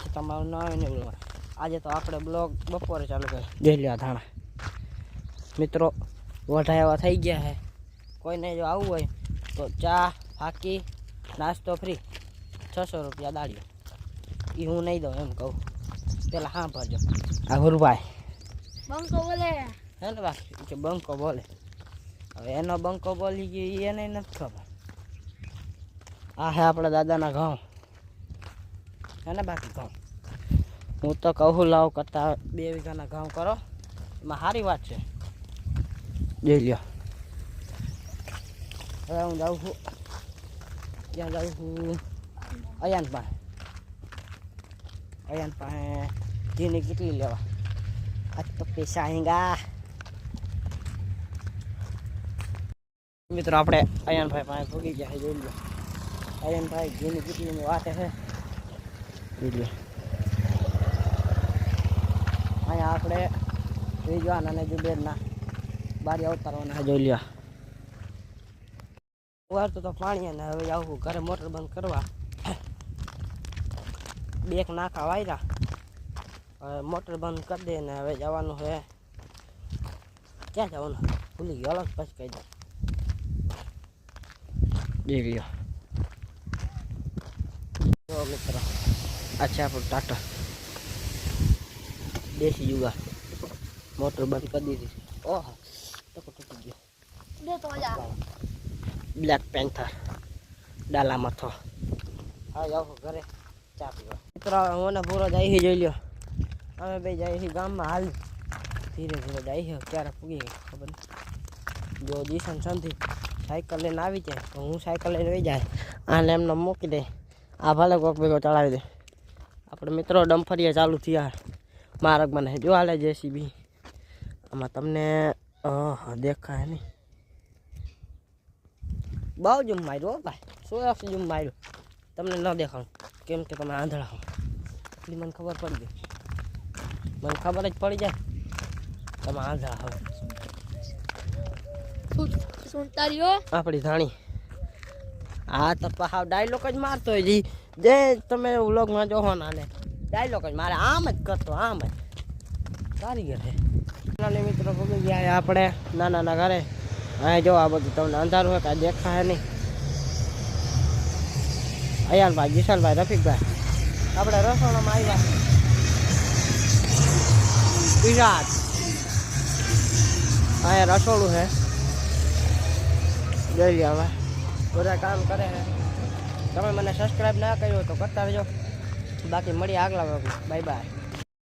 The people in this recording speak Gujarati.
તમારું ન આવે ને આજે તો આપણે બ્લોગ બપોરે ચાલુ કરી જોઈ લ્યો ધાણા મિત્રો વઢા એવા થઈ ગયા છે કોઈને જો આવવું હોય તો ચા ફાકી નાસ્તો ફ્રી 600 રૂપિયા દાળીઓ એ હું નહીં દઉં એમ કહું પેલા હા ભરજો આ ગુરુભાઈ બંકો બોલે હે ને બાકી કે બંકો બોલે હવે એનો બંકો બોલી ગયો એને નથી ખબર આ હે આપણા દાદાના ઘઉં હે ને બાકી ઘઉં હું તો કહું લાવ કરતા 2 વીઘાના ઘઉં કરો એમાં સારી વાત છે જોઈ લ્યો હવે હું જાઉં છું ત્યાં જાઉં છું અયાન પાસે ઘીની કેટલી લેવા આજ તો પૈસા આएंगा મિત્રો આપણે અયાનભાઈ પાસે ભોગી ગયા જોઈ લો અયાનભાઈ ઘીની કેટલીની વાત છે જોઈ લો અહીંયા આપણે રીજવાન અને જુબેરના બારી ઉતારવાના જોઈ લ્યો વારતો તો પાણી અને હવે આવું ઘરે મોટર બંધ કરવા બેક નાખા વાયરા હવે મોટર બંધ કરી દે ને હવે જવાનું છે ક્યાં જવાનું ભૂલી ગયો અલગ પછી કહી દે જોઈ લ્યો જો મિત્રો અચ્છા આપણું ટાટા દેશી જુગા મોટર બંધ કરી દીધી ઓહ તો તૂટી ગયો બ્લેક પેન્થર ડાલા મથો હા જાઓ ઘરે ચા પીવા મિત્રો હું પૂરો જાય જોઈ લ્યો અમે બે જાય ગામમાં હાલ ધીરે ધીરે જાય ક્યારે પૂગી ગઈ ખબર નહીં જો દિશન સંધી સાયકલ લઈને આવી જાય તો હું સાયકલ લઈને વહી જાય આને એમને મૂકી દે આ ભલે કોક ભેગો ચડાવી દે આપણે મિત્રો ડમ્ફરિયા ચાલુ થયા માર્ગ મને જો હાલે જેસીબી આમાં તમને દેખાય નહીં બહુ જૂમ માર્યો ભાઈ 100 જૂમ માર્યો તમને ન દેખાડું કેમ કે તમે આંધળા હો એટલી મને ખબર પડી ગઈ મને ખબર જ પડી જાય તમે આંધળા હો આપણી ધાણી આ તો હાવ ડાયલોગ જ મારતો હોય જી જે તમે વ્લોગમાં જોવો ને આને ડાયલોગ જ મારે આમ જ કરતો આમ જ કારીગર છે નાના મિત્રો પગી ગયા આપણે નાના ઘરે અહીંયા જો આ બધું તમને અંધારું હોય કાંઈ દેખાય નહીં અયાનભાઈ જીશાલભાઈ રફીકભાઈ આપણે રસોડામાં આવ્યા ગુજરાત અહીંયા રસોડું છે જોઈ લે હવે બધા કામ કરે છે તમે મને સબસ્ક્રાઈબ ના કર્યો તો કરતા રહેજો બાકી મળીએ આગલા બાય બાય